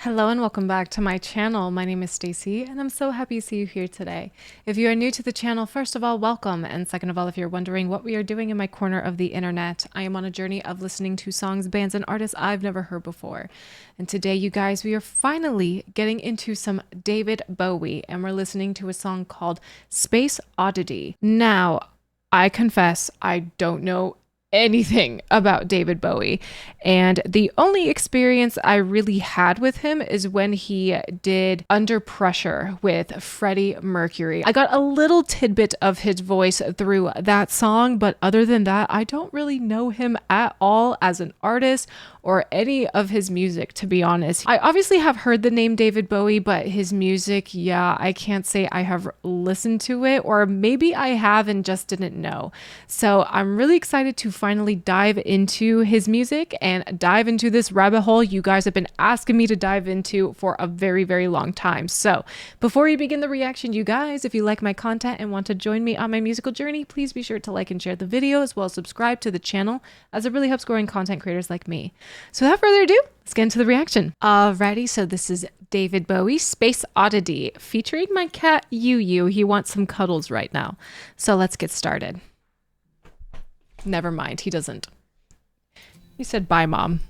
Hello and welcome back to my channel. My name is Stacy and I'm so happy to see you here today. If you are new to the channel, first of all, welcome. And second of all, if you're wondering what we are doing in my corner of the internet, I am on a journey of listening to songs, bands, and artists I've never heard before. And today, you guys, we are finally getting into some David Bowie and we're listening to a song called Space Oddity. Now, I confess, I don't know anything about David Bowie. And the only experience I really had with him is when he did Under Pressure with Freddie Mercury. I got a little tidbit of his voice through that song, but other than that, I don't really know him at all as an artist or any of his music, to be honest. I obviously have heard the name David Bowie, but his music, yeah, I can't say I have listened to it, or maybe I have and just didn't know. So I'm really excited to finally dive into his music and dive into this rabbit hole you guys have been asking me to dive into for a very, very long time. So before we begin the reaction, you guys, if you like my content and want to join me on my musical journey, please be sure to like and share the video, as well as subscribe to the channel, as it really helps growing content creators like me. So without further ado, let's get into the reaction. Alrighty, so this is David Bowie, Space Oddity, featuring my cat Yu. He wants some cuddles right now. So let's get started. Never mind, he doesn't. He said bye, Mom.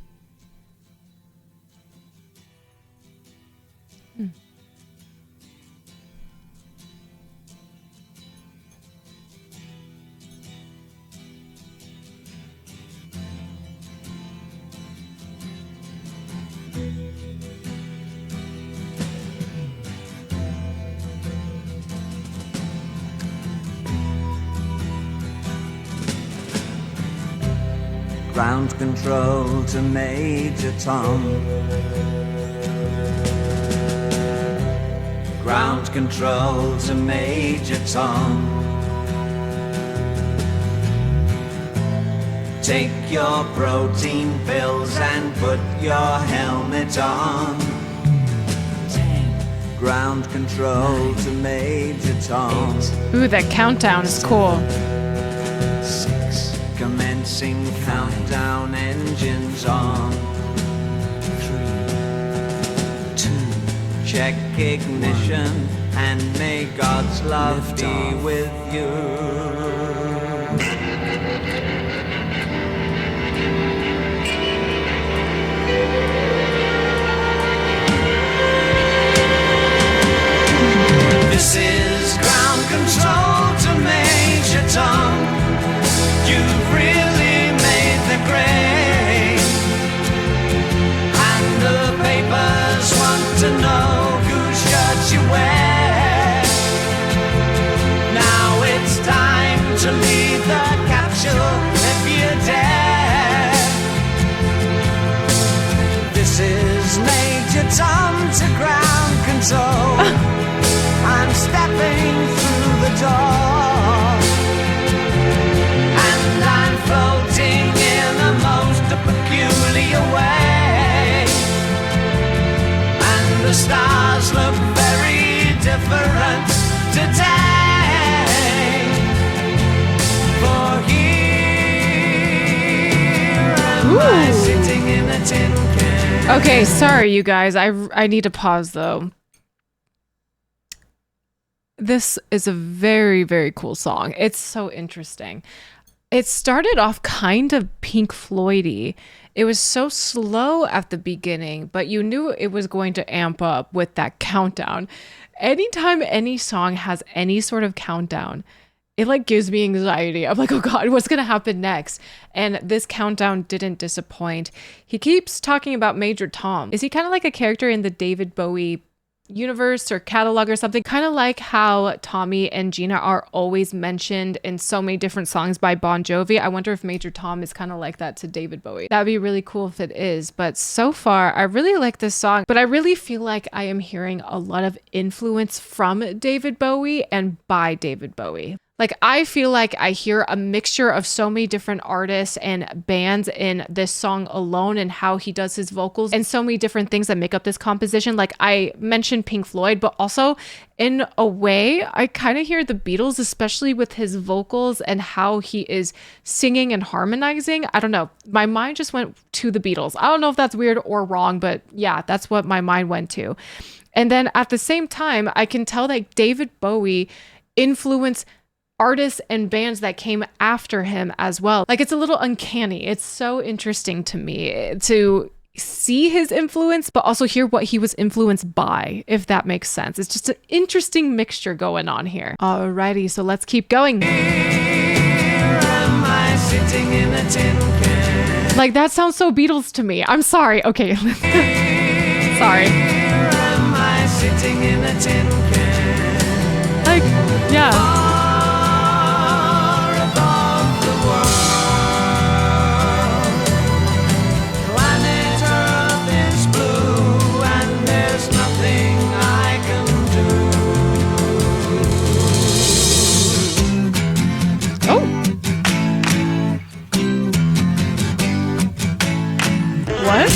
Ground control to Major Tom. Ground control to Major Tom. Take your protein pills and put your helmet on. 10. Ground control to Major Tom. 8. Ooh, that countdown is cool. 6. Commencing countdown, engines on. 3, 2, check ignition, and may God's love be with you. This is ground control to Major Tom. You've really made the grade, and the papers want to know whose shirt you wear. Now it's time to leave the capsule if you dare. This is Major Tom to ground control. I'm stepping through the door, and I'm floating in a most peculiar way, and the stars look very different today. For here am I sitting in a tin can. Okay, sorry you guys. I need to pause though. This is a very, very cool song. It's so interesting. It started off kind of Pink Floyd-y. It was so slow at the beginning, but you knew it was going to amp up with that countdown. Anytime any song has any sort of countdown, it like gives me anxiety. I'm like, oh God, what's going to happen next? And this countdown didn't disappoint. He keeps talking about Major Tom. Is he kind of like a character in the David Bowie universe or catalog or something, kind of like how Tommy and Gina are always mentioned in so many different songs by Bon Jovi? I wonder if Major Tom is kind of like that to David Bowie. That'd be really cool if it is. But so far, I really like this song, but I really feel like I am hearing a lot of influence from David Bowie and by David Bowie. Like, I feel like I hear a mixture of so many different artists and bands in this song alone, and how he does his vocals and so many different things that make up this composition. Like, I mentioned Pink Floyd, but also in a way, I kind of hear the Beatles, especially with his vocals and how he is singing and harmonizing. I don't know. My mind just went to the Beatles. I don't know if that's weird or wrong, but yeah, that's what my mind went to. And then at the same time, I can tell that David Bowie influenced artists and bands that came after him as well. Like, it's a little uncanny. It's so interesting to me to see his influence, but also hear what he was influenced by, if that makes sense. It's just an interesting mixture going on here. Alrighty, so let's keep going. Here am I sitting in a tin can. Like, that sounds so Beatles to me. I'm sorry. Okay. Sorry. Here am I sitting in a tin can. Like, yeah. Far above the world. Planet Earth is blue and there's nothing I can do. Oh. What?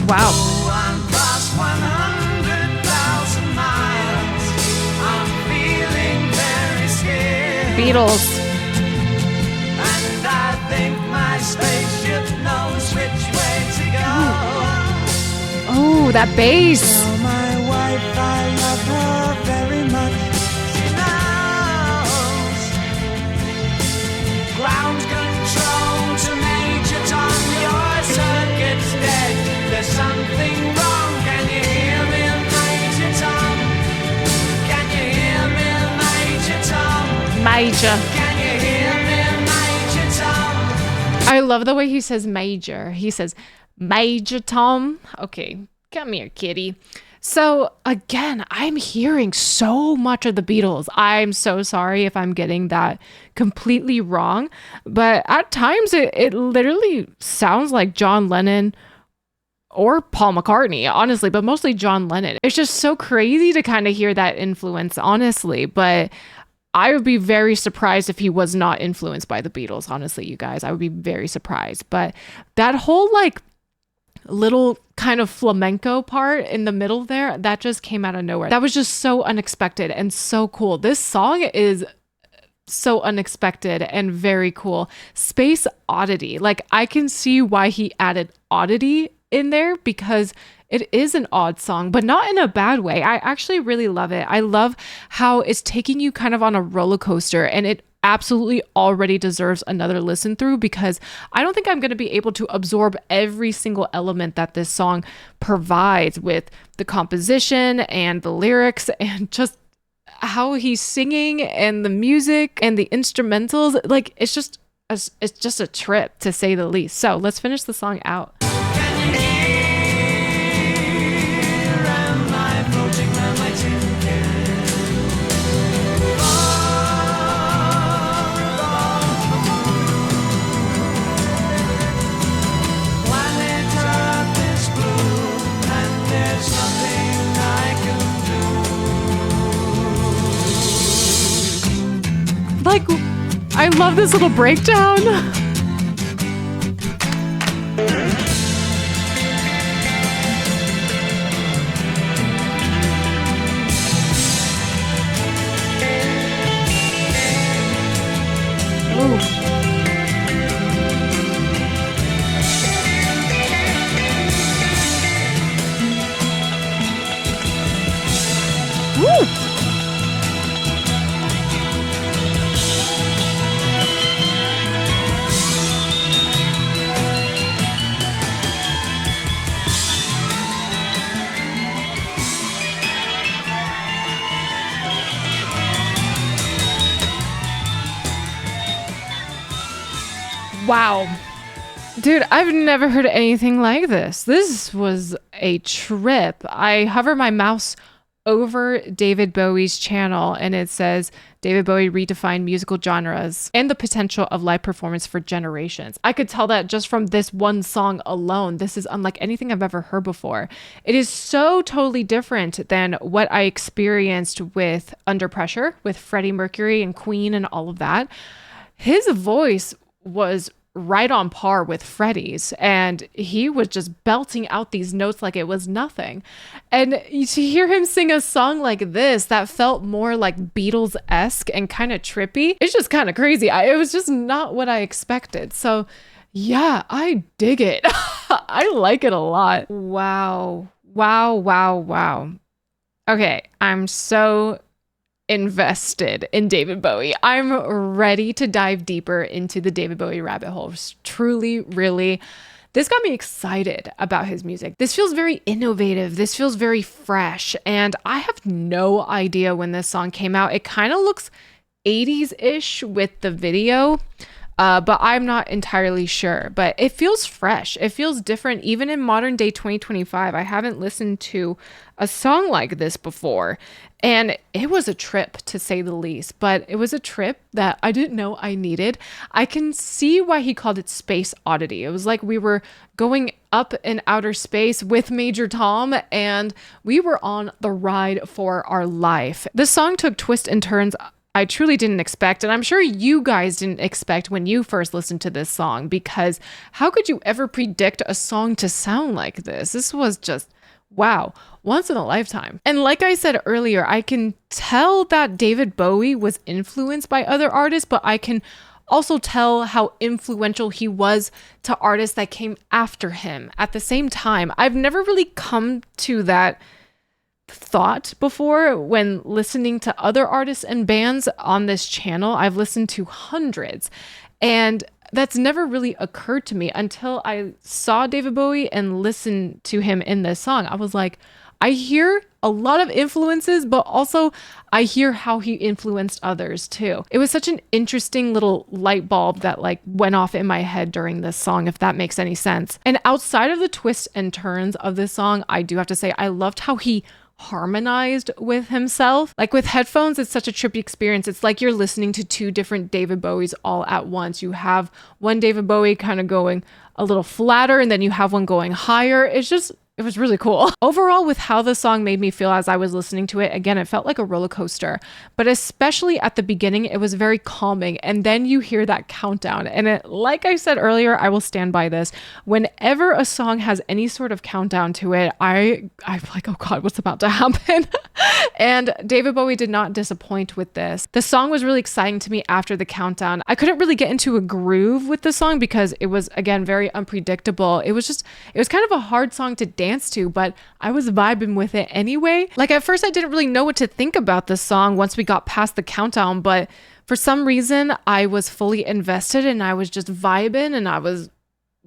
Wow. I'm past 100,000 miles. I'm feeling very scared. Beatles. And I think my spaceship knows which way to go. Oh, that bass. Tell my wife I love her very much. She knows. Ground control to Major Tom. Your circuit's dead. There's something wrong. Can you hear me, Major Tom? Can you hear me, Major Tom? Major. Can you hear me, Major Tom? I love the way he says major. He says, Major Tom. Okay, come here, kitty. So again, I'm hearing so much of the Beatles. I'm so sorry if I'm getting that completely wrong, but at times it literally sounds like John Lennon or Paul McCartney, honestly, but mostly John Lennon. It's just so crazy to kind of hear that influence, honestly, but I would be very surprised if he was not influenced by the Beatles, honestly, you guys. I would be very surprised. But that whole like little kind of flamenco part in the middle there, that just came out of nowhere. That was just so unexpected and so cool. This song is so unexpected and very cool. Space Oddity. Like, I can see why he added oddity in there, because it is an odd song, but not in a bad way. I actually really love it. I love how it's taking you kind of on a roller coaster, and it absolutely already deserves another listen through, because I don't think I'm going to be able to absorb every single element that this song provides with the composition and the lyrics and just how he's singing and the music and the instrumentals. Like, it's just a trip, to say the least. So let's finish the song out. Can you hear? Am I floating on my tin can? Far above the world. Planet Earth is blue, and there's nothing I can do. Like, I love this little breakdown. Woo! Wow. Dude, I've never heard anything like this. This was a trip. I hover my mouse over David Bowie's channel and it says David Bowie redefined musical genres and the potential of live performance for generations. I could tell that just from this one song alone. This is unlike anything I've ever heard before. It is so totally different than what I experienced with Under Pressure, with Freddie Mercury and Queen and all of that. His voice was right on par with Freddie's, and he was just belting out these notes like it was nothing. And to hear him sing a song like this that felt more like Beatles-esque and kind of trippy, it's just kind of crazy. It was just not what I expected. So yeah, I dig it. I like it a lot. Wow. Wow, wow, wow. Okay, I'm so invested in David Bowie. I'm ready to dive deeper into the David Bowie rabbit hole. Truly, really, this got me excited about his music. This feels very innovative. This feels very fresh. And I have no idea when this song came out. It kind of looks 80s-ish with the video. But I'm not entirely sure. But it feels fresh. It feels different. Even in modern day 2025, I haven't listened to a song like this before. And it was a trip, to say the least. But it was a trip that I didn't know I needed. I can see why he called it Space Oddity. It was like we were going up in outer space with Major Tom, and we were on the ride for our life. The song took twists and turns I truly didn't expect, and I'm sure you guys didn't expect when you first listened to this song, because how could you ever predict a song to sound like this? This was just, wow, once in a lifetime. And like I said earlier, I can tell that David Bowie was influenced by other artists, but I can also tell how influential he was to artists that came after him at the same time. I've never really come to that thought before when listening to other artists and bands on this channel. I've listened to hundreds, and that's never really occurred to me until I saw David Bowie and listened to him in this song. I was like, I hear a lot of influences, but also I hear how he influenced others too. It was such an interesting little light bulb that like went off in my head during this song, if that makes any sense. And outside of the twists and turns of this song, I do have to say I loved how he harmonized with himself. Like with headphones, it's such a trippy experience. It's like you're listening to two different David Bowies all at once. You have one David Bowie kind of going a little flatter, and then you have one going higher. It was really cool. Overall, with how the song made me feel as I was listening to it, again, it felt like a roller coaster, but especially at the beginning, it was very calming. And then you hear that countdown. And it, like I said earlier, I will stand by this. Whenever a song has any sort of countdown to it, I'm like, oh God, what's about to happen? And David Bowie did not disappoint with this. The song was really exciting to me after the countdown. I couldn't really get into a groove with the song because it was, again, very unpredictable. It was kind of a hard song to dance to, but I was vibing with it anyway. Like at first I didn't really know what to think about this song once we got past the countdown, but for some reason I was fully invested and I was just vibing and I was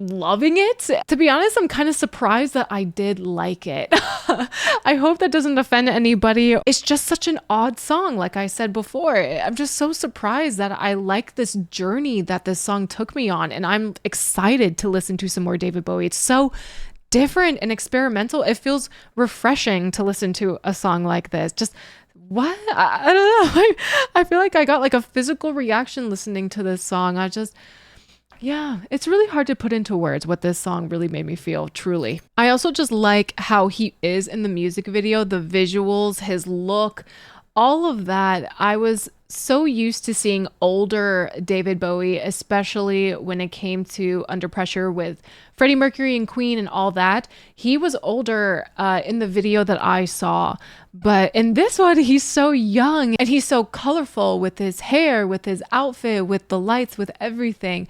loving it. To be honest, I'm kind of surprised that I did like it. I hope that doesn't offend anybody. It's just such an odd song, like I said before. I'm just so surprised that I like this journey that this song took me on, and I'm excited to listen to some more David Bowie. It's so different and experimental. It feels refreshing to listen to a song like this. Just what? I don't know. I feel like I got like a physical reaction listening to this song. Yeah, it's really hard to put into words what this song really made me feel, truly. I also just like how he is in the music video, the visuals, his look, all of that. I was so used to seeing older David Bowie, especially when it came to Under Pressure with Freddie Mercury and Queen and all that. He was older in the video that I saw, but in this one, he's so young and he's so colorful with his hair, with his outfit, with the lights, with everything.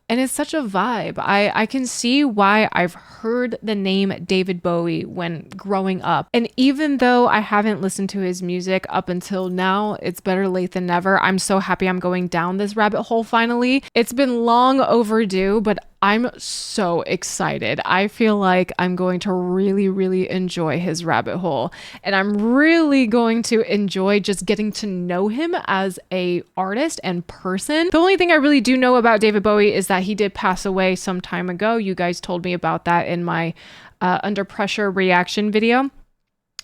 And it's such a vibe. I can see why I've heard the name David Bowie when growing up. And even though I haven't listened to his music up until now, it's better late than never. I'm so happy I'm going down this rabbit hole finally. It's been long overdue, but I'm so excited. I feel like I'm going to really, really enjoy his rabbit hole. And I'm really going to enjoy just getting to know him as a artist and person. The only thing I really do know about David Bowie is that he did pass away some time ago. You guys told me about that in my Under Pressure reaction video.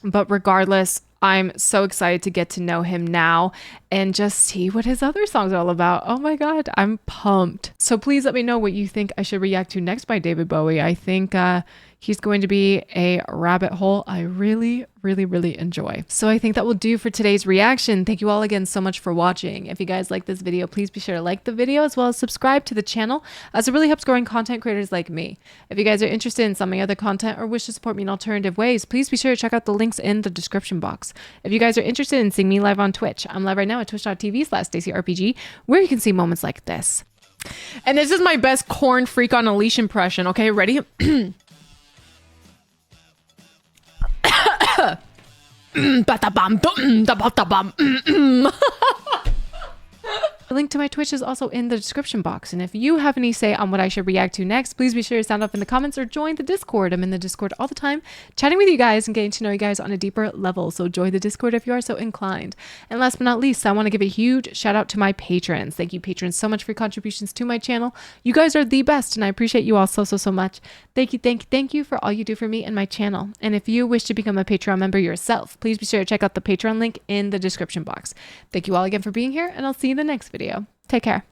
But regardless, I'm so excited to get to know him now and just see what his other songs are all about. Oh my God, I'm pumped. So please let me know what you think I should react to next by David Bowie. I think he's going to be a rabbit hole I really, really, really enjoy. So I think that will do for today's reaction. Thank you all again so much for watching. If you guys like this video, please be sure to like the video as well as subscribe to the channel, as it really helps growing content creators like me. If you guys are interested in some of my other content or wish to support me in alternative ways, please be sure to check out the links in the description box. If you guys are interested in seeing me live on Twitch, I'm live right now at twitch.tv/StaceyRPG, where you can see moments like this. And this is my best corn freak on a leash impression. Okay, ready? The link to my Twitch is also in the description box. And if you have any say on what I should react to next, please be sure to sound off in the comments or join the Discord. I'm in the Discord all the time, chatting with you guys and getting to know you guys on a deeper level. So join the Discord if you are so inclined. And last but not least, I want to give a huge shout out to my patrons. Thank you, patrons, so much for your contributions to my channel. You guys are the best, and I appreciate you all so much. Thank you for all you do for me and my channel. And if you wish to become a Patreon member yourself, please be sure to check out the Patreon link in the description box. Thank you all again for being here, and I'll see you in the next video. Take care.